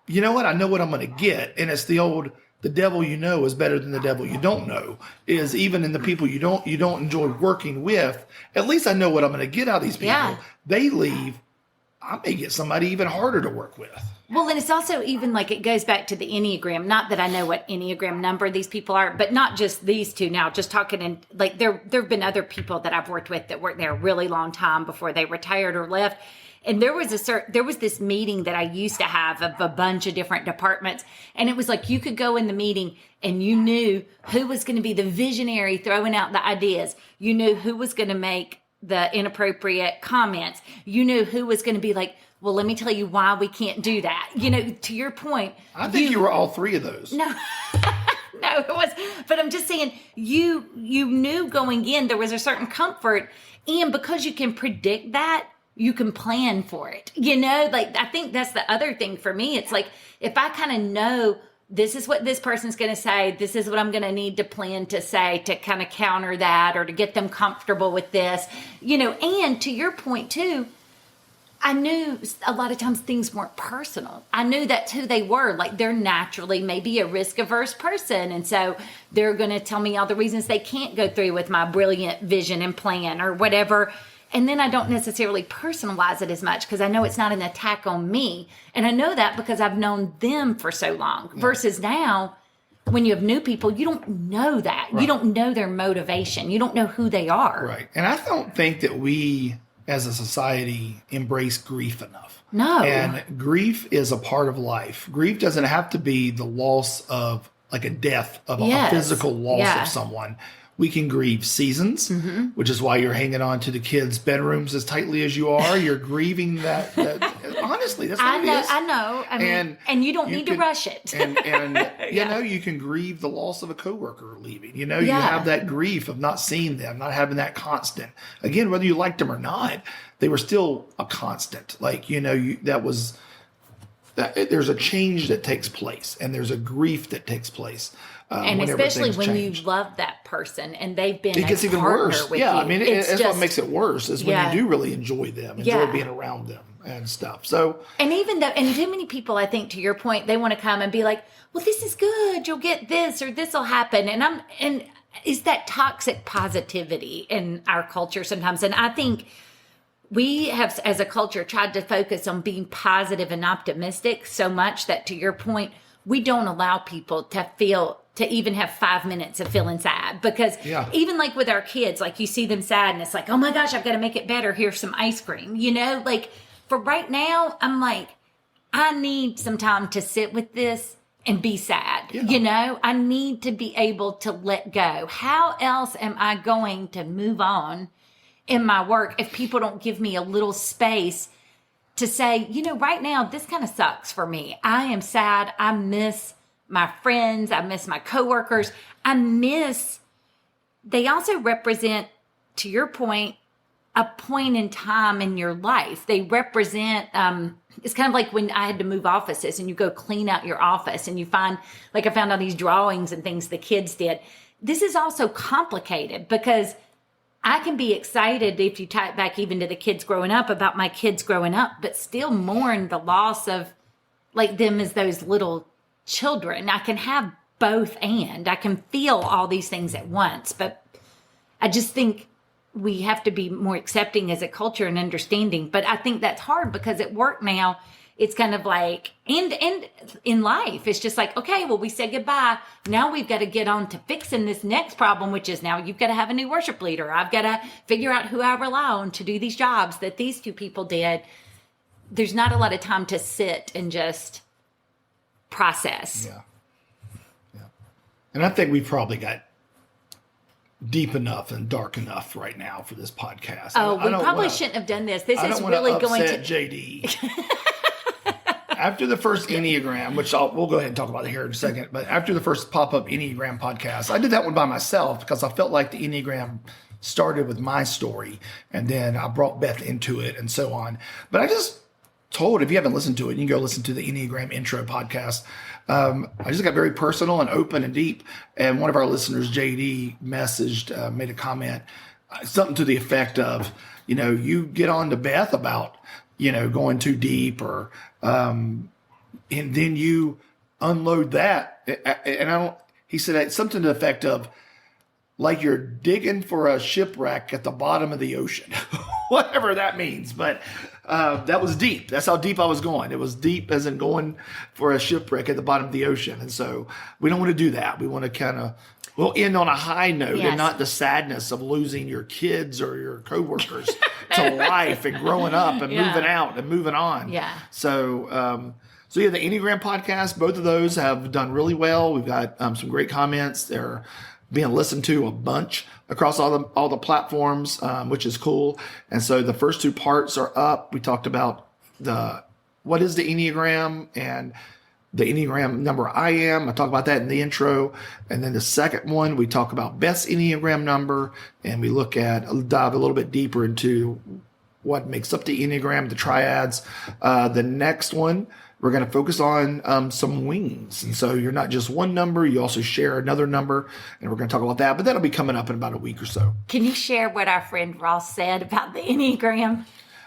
you know what? I know what I'm going to get. And it's the devil you know is better than the devil you don't know. Is even in the people you don't enjoy working with, at least I know what I'm going to get out of these people. Yeah. They leave I may get somebody even harder to work with. Well, and it's also even like it goes back to the Enneagram. Not that I know what Enneagram number these people are, but not just these two now, just talking in like there have been other people that I've worked with that worked there a really long time before they retired or left. And there was this meeting that I used to have of a bunch of different departments. And it was like you could go in the meeting and you knew who was going to be the visionary throwing out the ideas. You knew who was going to make the inappropriate comments. You knew who was going to be like, well, let me tell you why we can't do that. You know, to your point. I think you were all three of those. No, no, it was. But I'm just saying, you knew going in there was a certain comfort. And because you can predict that, you can plan for it. You know, like I think that's the other thing for me. It's like if I kind of know this is what this person's going to say, this is what I'm going to need to plan to say to kind of counter that or to get them comfortable with this, you know, and to your point too, I knew a lot of times things weren't personal. I knew that's who they were. Like they're naturally maybe a risk averse person. And so they're going to tell me all the reasons they can't go through with my brilliant vision and plan or whatever. And then I don't necessarily personalize it as much because I know it's not an attack on me. And I know that because I've known them for so long versus now when you have new people, you don't know that. Right. You don't know their motivation. You don't know who they are. Right. And I don't think that we as a society embrace grief enough. No. And grief is a part of life. Grief doesn't have to be the loss of like a death of a physical loss of someone. We can grieve seasons, which is why you're hanging on to the kids' bedrooms as tightly as you are. You're grieving that honestly, that's what it is. I know. I mean, and you don't need to rush it. And you know, you can grieve the loss of a coworker leaving. You know, you have that grief of not seeing them, not having that constant. Again, whether you liked them or not, they were still a constant. Like, you know, there's a change that takes place and there's a grief that takes place. And especially when you love that person and they've been it gets even worse. With you. I mean, that's what makes it worse is when you do really enjoy them, enjoy being around them and stuff. So, and even though, and too many people, I think to your point, they want to come and be like, well, this is good. You'll get this or this will happen. And is that toxic positivity in our culture sometimes? And I think we have, as a culture, tried to focus on being positive and optimistic so much that to your point, we don't allow people to even have 5 minutes of feeling sad because even like with our kids, like you see them sad and it's like, oh my gosh, I've got to make it better. Here's some ice cream, you know, like for right now, I'm like, I need some time to sit with this and be sad. You know, I need to be able to let go. How else am I going to move on in my work if people don't give me a little space to say, you know, right now, this kind of sucks for me. I am sad. I miss my friends. I miss my coworkers. They also represent, to your point, a point in time in your life. They represent, it's kind of like when I had to move offices and you go clean out your office and you find, like I found all these drawings and things the kids did. This is also complicated because I can be excited if you tie it back even to the kids growing up about my kids growing up, but still mourn the loss of like them as those little children. I can have both and I can feel all these things at once, but I just think we have to be more accepting as a culture and understanding. But I think that's hard because at work now, it's kind of like, and in life, it's just like, okay, well, we said goodbye. Now we've got to get on to fixing this next problem, which is now you've got to have a new worship leader. I've got to figure out who I rely on to do these jobs that these two people did. There's not a lot of time to sit and just process. Yeah. And I think we've probably got deep enough and dark enough right now for this podcast. Oh, we probably shouldn't have done this. This is really going to JD. After the first Enneagram, which we'll go ahead and talk about it here in a second, but after the first pop-up Enneagram podcast, I did that one by myself because I felt like the Enneagram started with my story, and then I brought Beth into it and so on. But I just told, if you haven't listened to it, you can go listen to the Enneagram intro podcast. I just got very personal and open and deep, and one of our listeners, JD, made a comment, something to the effect of, you know, you get on to Beth about, you know, going too deep or and then you unload that. And he said something to the effect of like you're digging for a shipwreck at the bottom of the ocean, whatever that means. But that was deep. That's how deep I was going. It was deep as in going for a shipwreck at the bottom of the ocean. And so we don't want to do that. We want to we'll end on a high note and not the sadness of losing your kids or your coworkers to life and growing up and moving out and moving on. Yeah. So, the Enneagram podcast, both of those have done really well. We've got some great comments. They're being listened to a bunch across all the platforms, which is cool. And so the first 2 parts are up. We talked about what is the Enneagram and the Enneagram number I am. I talk about that in the intro. And then the second one, we talk about Beth's Enneagram number, and we dive a little bit deeper into what makes up the Enneagram, the triads. The next one, we're going to focus on some wings. And so you're not just one number, you also share another number, and we're going to talk about that. But that'll be coming up in about a week or so. Can you share what our friend Ross said about the Enneagram?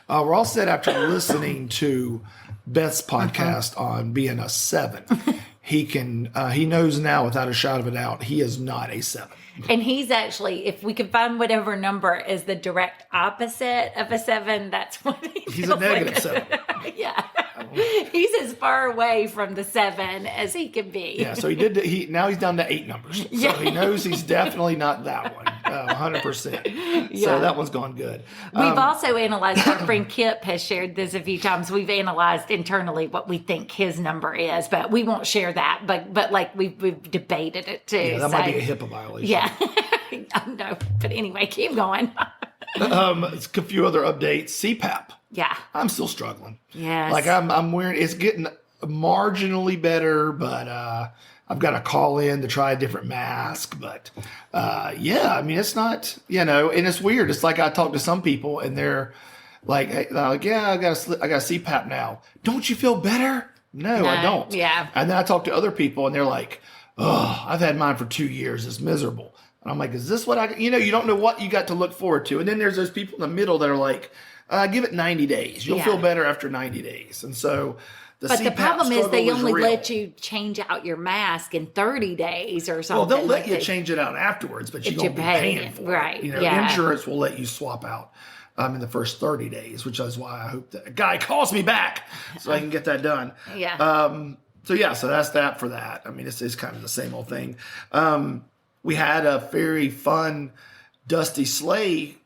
Ross said after listening to Beth's podcast on being a 7, he knows now without a shadow of a doubt, he is not a 7. And he's actually, if we can find whatever number is the direct opposite of a 7, that's what he's a negative 7. Yeah. He's as far away from the 7 as he can be. Yeah, so now he's down to 8 numbers. So he knows he's definitely not that one, 100%. Yeah. So that one's gone good. We've also analyzed, our friend Kip has shared this a few times. We've analyzed internally what we think his number is, but we won't share that. But like we've debated it too. Yeah, that might be a HIPAA violation. Yeah. No, but anyway, keep going. A few other updates. CPAP. Yeah. I'm still struggling. Yes. Like I'm wearing, it's getting marginally better, but I've got to call in to try a different mask. But I mean, it's not, and it's weird. It's like I talk to some people and they're like, yeah, I got a CPAP now. Don't you feel better? No, I don't. Yeah. And then I talk to other people and they're like, oh, I've had mine for 2 years. It's miserable. And I'm like, is this what you don't know what you got to look forward to. And then there's those people in the middle that are like, give it 90 days. You'll feel better after 90 days. And so the problem is they only real. let you change out your mask in 30 days or something. Well, they'll let you change it out afterwards, but you're going to be paying for right. it. Insurance will let you swap out in the first 30 days, which is why I hope that a guy calls me back so I can get that done. Yeah. So that's that for that. I mean, it's kind of the same old thing. We had a very fun Dusty Slay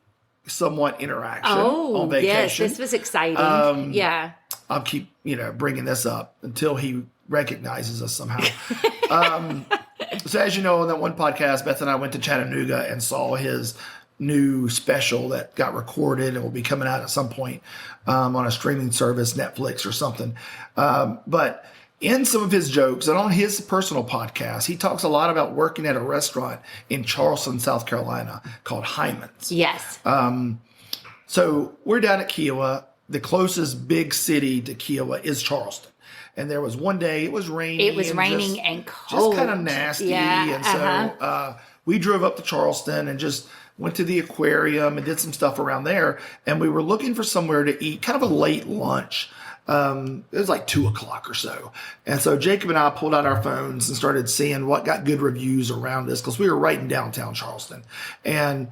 somewhat interaction on vacation. Yes, this was exciting. Yeah. I'll keep, bringing this up until he recognizes us somehow. So as you know, on that one podcast, Beth and I went to Chattanooga and saw his new special that got recorded and will be coming out at some point on a streaming service, Netflix or something. But in some of his jokes and on his personal podcast, he talks a lot about working at a restaurant in Charleston, South Carolina called Hyman's. Yes. So we're down at Kiawah. The closest big city to Kiawah is Charleston. And there was one day it was raining. It was raining and cold. Just kind of nasty. Yeah, and so we drove up to Charleston and just went to the aquarium and did some stuff around there. And we were looking for somewhere to eat, kind of a late lunch. It was like 2:00 or so. And so Jacob and I pulled out our phones and started seeing what got good reviews around us because we were right in downtown Charleston. And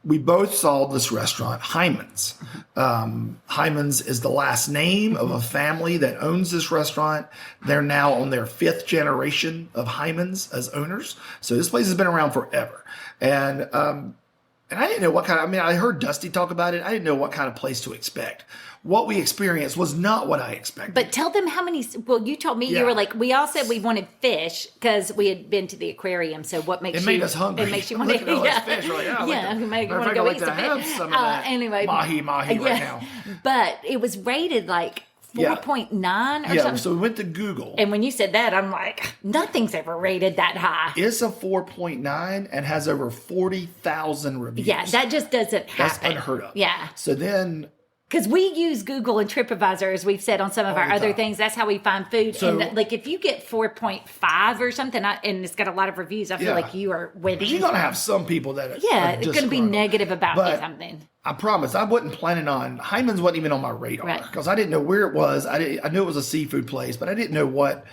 we both saw this restaurant, Hyman's. Hyman's is the last name of a family that owns this restaurant. They're now on their 5th generation of Hyman's as owners. So this place has been around forever. And I didn't know I heard Dusty talk about it. I didn't know what kind of place to expect. What we experienced was not what I expected. But tell them how many, you told me you were like, we all said we wanted fish because we had been to the aquarium. So what makes it made us hungry. It makes you want to eat fish. We're like, you make you want to go eat some fish. Anyway. Mahi right now. But it was rated like 4.9 or something. So we went to Google. And when you said that, I'm like, nothing's ever rated that high. It's a 4.9 and has over 40,000 reviews. Yeah, that just doesn't happen. That's unheard of. Yeah. So then... Because we use Google and TripAdvisor, as we've said on some of our other things. That's how we find food. So, and like if you get 4.5 or something, and it's got a lot of reviews, I feel like you are winning. You're going to have some people that it's going to be negative about something. I promise, I wasn't planning on, Hyman's wasn't even on my radar because I didn't know where it was. I knew it was a seafood place, but I didn't know what.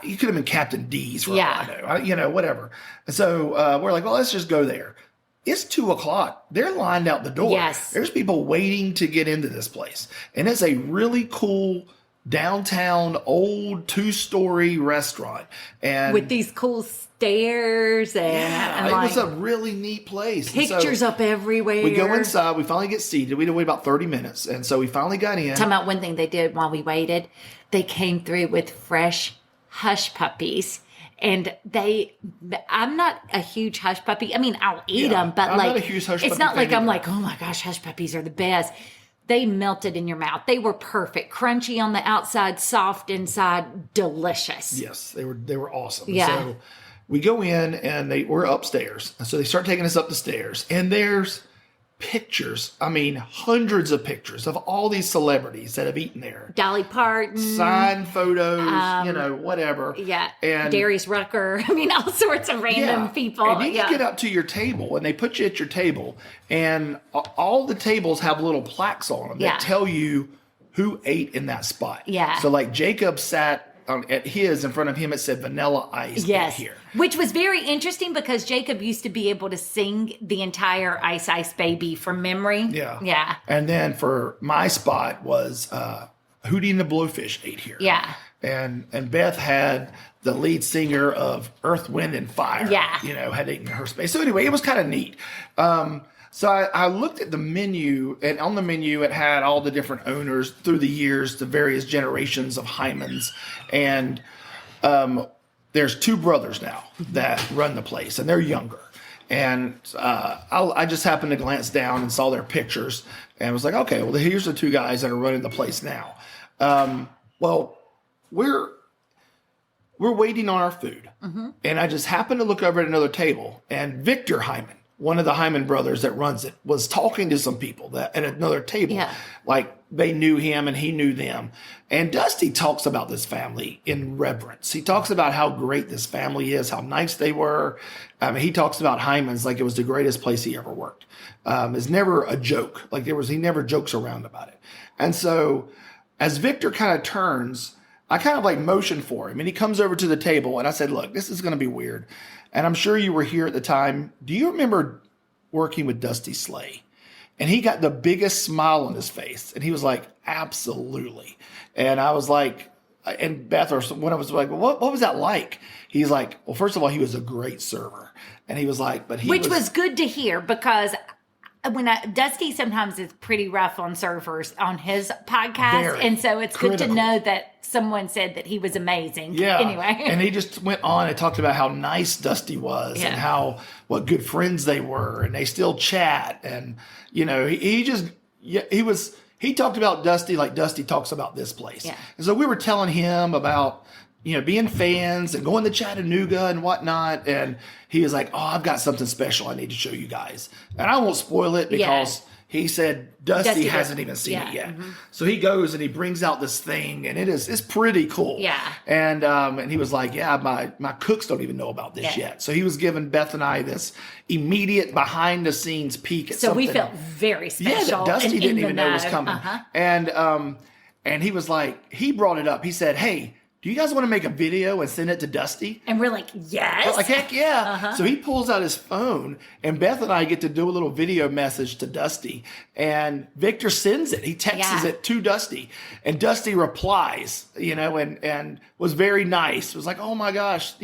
You could have been Captain D's for all I know. Whatever. And so we're like, well, let's just go there. It's 2:00. They're lined out the door. Yes. There's people waiting to get into this place. And it's a really cool downtown old 2-story restaurant. And with these cool stairs and it like was a really neat place. pictures up everywhere. We go inside. We finally get seated. We had to wait about 30 minutes. And so we finally got in. Talking about one thing they did while we waited. They came through with fresh hush puppies. And I'm not a huge hush puppy. I mean, I'll eat them, but I'm like, not a huge hush it's puppy not like fan I'm either. like, oh my gosh, hush puppies are the best. They melted in your mouth. They were perfect. Crunchy on the outside, soft inside, delicious. Yes, they were awesome. Yeah. So we go in and we're upstairs. And so they start taking us up the stairs. And there's pictures. I mean, hundreds of pictures of all these celebrities that have eaten there. Dolly Parton. Signed photos, whatever. Yeah. And Darius Rucker. I mean, all sorts of random people. And you can get up to your table and they put you at your table. And all the tables have little plaques on them that tell you who ate in that spot. Yeah. So like Jacob sat at his, in front of him, it said Vanilla Ice here. Which was very interesting because Jacob used to be able to sing the entire Ice Ice Baby from memory. Yeah. Yeah. And then for my spot was Hootie and the Blowfish ate here. Yeah. And Beth had the lead singer of Earth, Wind, and Fire. Yeah. Had eaten her space. So anyway, it was kind of neat. So I looked at the menu, and on the menu it had all the different owners through the years, the various generations of Hymans. And there's 2 brothers now that run the place, and they're younger. And I just happened to glance down and saw their pictures, and was like, okay, well, here's the 2 guys that are running the place now. Well, we're waiting on our food, and I just happened to look over at another table, and Victor Hyman, one of the Hyman brothers that runs it, was talking to some people that at another table. Yeah. Like they knew him and he knew them. And Dusty talks about this family in reverence. He talks about how great this family is, how nice they were. He talks about Hyman's like it was the greatest place he ever worked. It's never a joke. Like he never jokes around about it. And so as Victor kind of turns, I kind of like motion for him, and he comes over to the table, and I said, look, this is going to be weird. And I'm sure you were here at the time. Do you remember working with Dusty Slay? And he got the biggest smile on his face. And he was like, absolutely. And I was like, and Beth or someone was like, well, what was that like? He's like, well, first of all, he was a great server. And he was like, but he Which was good to hear because Dusty sometimes is pretty rough on servers on his podcast. Very and so it's critical. good to know that someone said that he was amazing. Yeah. Anyway. And he just went on and talked about how nice Dusty was and what good friends they were, and they still chat. And, he talked about Dusty like Dusty talks about this place. Yeah. And so we were telling him about, being fans and going to Chattanooga and whatnot. And he was like, oh, I've got something special I need to show you guys. And I won't spoil it because he said Dusty hasn't even seen it yet. Mm-hmm. So he goes and he brings out this thing, and it's pretty cool. Yeah. And he was like, yeah, my cooks don't even know about this yet. So he was giving Beth and I this immediate behind the scenes peek at something. So we felt very special. Yeah, that Dusty didn't even know was coming. Uh-huh. And he was like, he brought it up. He said, hey, do you guys want to make a video and send it to Dusty? And we're like, yes. Like, heck yeah. Uh-huh. So he pulls out his phone, and Beth and I get to do a little video message to Dusty. And Victor sends it. He texts it to Dusty. And Dusty replies, and was very nice. Was like, oh my gosh,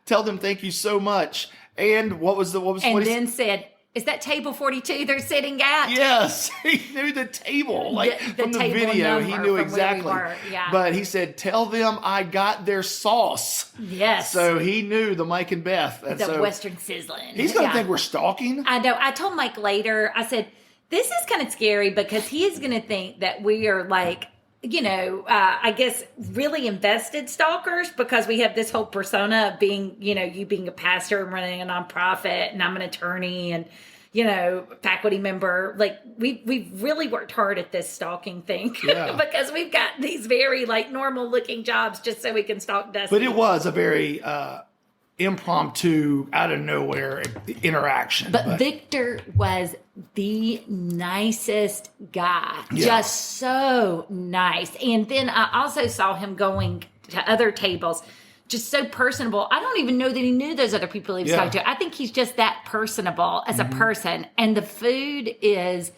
tell them thank you so much. And then said, is that table 42 they're sitting at? Yes, he knew the table. Like from the video, he knew exactly. Yeah. But he said, tell them I got their sauce. Yes. So he knew the Mike and Beth. And the Western sizzling. He's going to think we're stalking. I know. I told Mike later, I said, this is kind of scary because he is going to think that we are like, I guess really invested stalkers because we have this whole persona of being, you being a pastor and running a nonprofit, and I'm an attorney and, faculty member. Like we've really worked hard at this stalking thing because we've got these very like normal looking jobs just so we can stalk Dusty. But it was a very impromptu, out of nowhere interaction. But Victor was the nicest guy. Yeah. Just so nice. And then I also saw him going to other tables just so personable. I don't even know that he knew those other people he was talking to. I think he's just that personable as a person. And the food is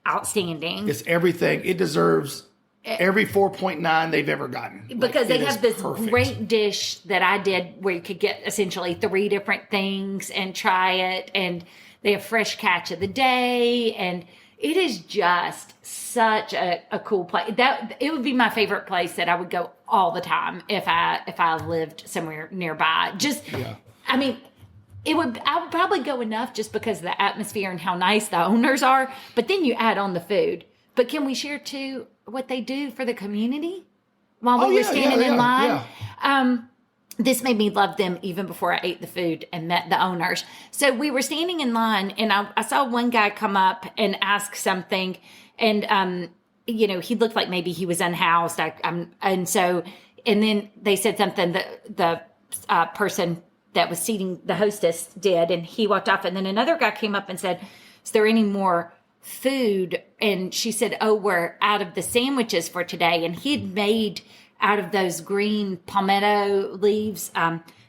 outstanding. It's everything. It deserves every 4.9 they've ever gotten. Because they have this great dish that I did where you could get essentially 3 different things and try it. And they have fresh catch of the day. And it is just such a cool place. It would be my favorite place that I would go all the time if I lived somewhere nearby. I mean, I would probably go enough just because of the atmosphere and how nice the owners are. But then you add on the food. But can we share too what they do for the community while we were standing in line? Yeah. This made me love them even before I ate the food and met the owners. So we were standing in line, and I saw one guy come up and ask something, and he looked like maybe he was unhoused. And then they said something that the person that was seating the hostess did, and he walked off. And then another guy came up and said, "Is there any more food?" And she said, "Oh, we're out of the sandwiches for today." And he had made out of those green palmetto leaves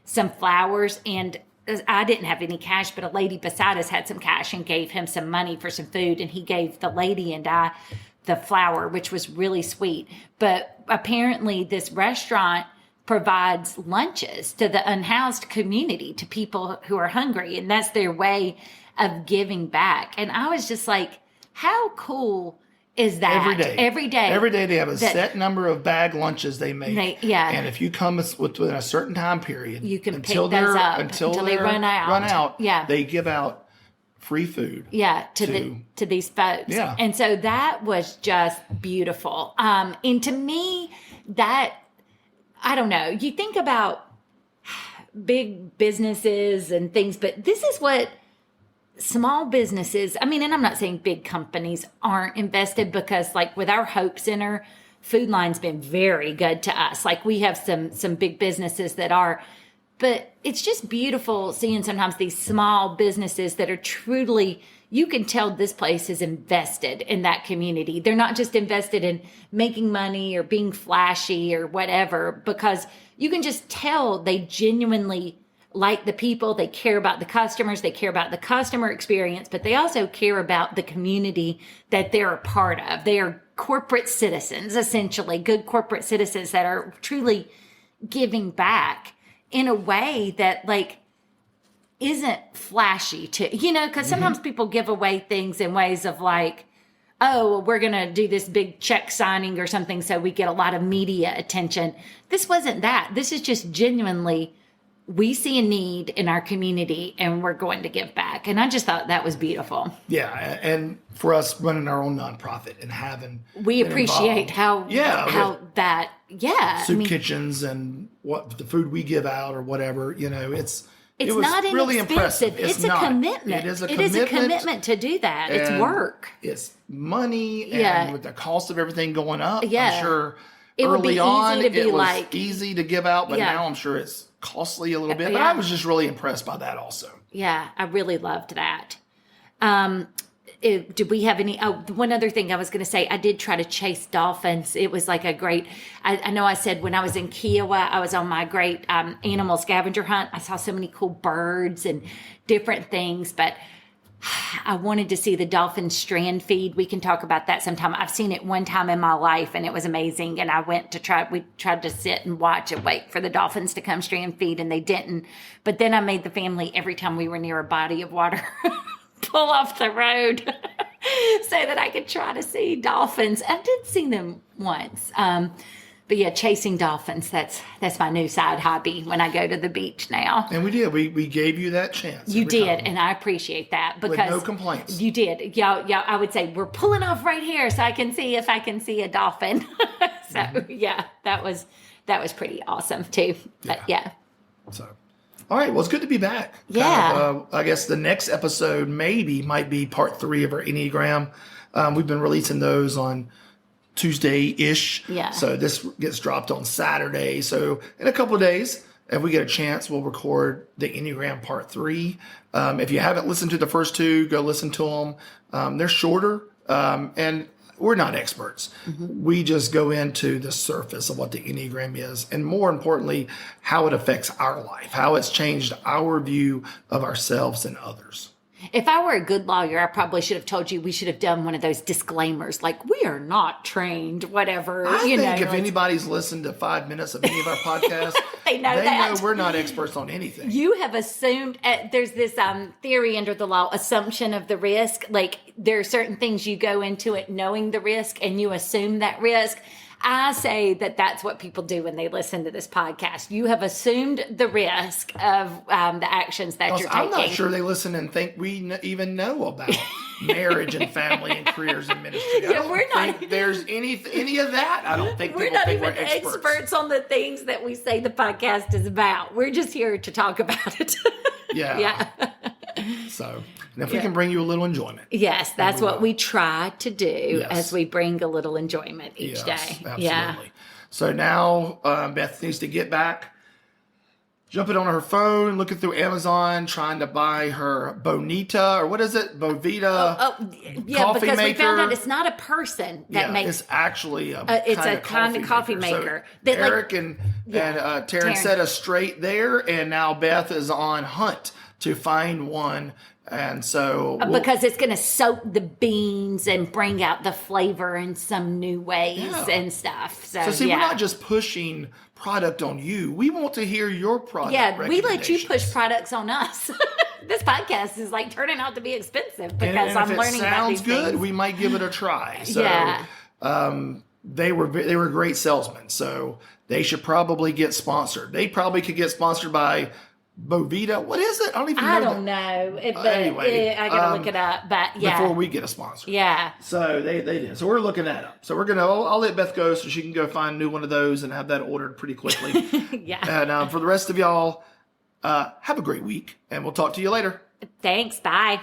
some flowers, and I didn't have any cash, but a lady beside us had some cash and gave him some money for some food, and he gave the lady and I the flower, which was really sweet. But apparently this restaurant provides lunches to the unhoused community, to people who are hungry, and that's their way of giving back. And I was just like, how cool is that? Every day they have a set number of bag lunches they make. And if you come within a certain time period, you can pick those up until they run out. They give out free food. To these folks. Yeah. And so that was just beautiful. And to me, that, I don't know, you think about big businesses and things, but this is what small businesses, and I'm not saying big companies aren't invested, because like with our Hope Center, Food Line's been very good to us. Like we have some big businesses that are, but it's just beautiful seeing sometimes these small businesses that are truly, you can tell this place is invested in that community. They're not just invested in making money or being flashy or whatever, because you can just tell they genuinely like the people, they care about the customers, they care about the customer experience, but they also care about the community that they're a part of. They are corporate citizens, essentially, good corporate citizens that are truly giving back in a way that like isn't flashy because sometimes people give away things in ways of like, oh, well, we're going to do this big check signing or something so we get a lot of media attention. This wasn't that. This is just genuinely, we see a need in our community and we're going to give back. And I just thought that was beautiful. Yeah. And for us running our own nonprofit and having, we appreciate how that, soup kitchens and what the food we give out or whatever, it's not really inexpensive. Impressive. It's a commitment. It is a commitment. It is a commitment to do that. It's work. It's money. And with the cost of everything going up, I'm sure it would be easy to be like easy to give out, but now I'm sure it's costly a little bit. But I was just really impressed by that also. Yeah, I really loved that. Did we have any? Oh, one other thing I was going to say, I did try to chase dolphins. It was like a great, I know I said when I was in Kiawah, I was on my great animal scavenger hunt. I saw so many cool birds and different things, but I wanted to see the dolphin strand feed. We can talk about that sometime. I've seen it one time in my life and it was amazing. And we tried to sit and watch and wait for the dolphins to come strand feed, and they didn't. But then I made the family, every time we were near a body of water, pull off the road so that I could try to see dolphins. I did see them once. But yeah, chasing dolphins, that's my new side hobby when I go to the beach now. And we did. We gave you that chance. You did, and I appreciate that because with no complaints. You did. Yeah, I would say we're pulling off right here so I can see if I can see a dolphin. Yeah, that was pretty awesome too. But yeah. So all right, well, it's good to be back. Yeah. I guess the next episode might be part 3 of our Enneagram. We've been releasing those on Tuesday-ish. Yeah. So this gets dropped on Saturday. So in a couple of days, if we get a chance, we'll record the Enneagram part 3. If you haven't listened to the first 2, go listen to them. They're shorter. And we're not experts. We just go into the surface of what the Enneagram is, and more importantly, how it affects our life, how it's changed our view of ourselves and others. If I were a good lawyer, I probably should have told you we should have done one of those disclaimers, like we are not trained, whatever. I think if anybody's listened to 5 minutes of any of our podcasts, they know we're not experts on anything. You have assumed, there's this theory under the law, assumption of the risk. Like there are certain things you go into it knowing the risk and you assume that risk. I say that that's what people do when they listen to this podcast. You have assumed the risk of the actions that you're taking. I'm not sure they listen and think we even know about marriage and family and careers and ministry. I don't think there's any of that. I don't think we're not even experts on the things that we say the podcast is about. We're just here to talk about it. Yeah. So, and if we can bring you a little enjoyment. Yes, that's what we try to do as we bring a little enjoyment each day. Absolutely. Yeah. So now Beth needs to get back, jumping on her phone, looking through Amazon, trying to buy her Bonita, or what is it? Bovita coffee because maker. We found out it's not a person that makes. It's actually it's a kind of coffee maker. So Eric and Taryn set us straight there, and now Beth is on hunt to find one. And so because it's going to soak the beans and bring out the flavor in some new ways and stuff. So see, we're not just pushing product on you. We want to hear your product. Yeah, we let you push products on us. This podcast is like turning out to be expensive because I'm learning about these things. Sounds good. We might give it a try. So, they were great salesmen, so they should probably get sponsored. They probably could get sponsored by Bovita. What is it? I don't even know. I don't know. Anyway, I gotta look it up. But before we get a sponsor. Yeah. So they did. So we're looking that up. So I'll let Beth go so she can go find a new one of those and have that ordered pretty quickly. And for the rest of y'all, have a great week, and we'll talk to you later. Thanks. Bye.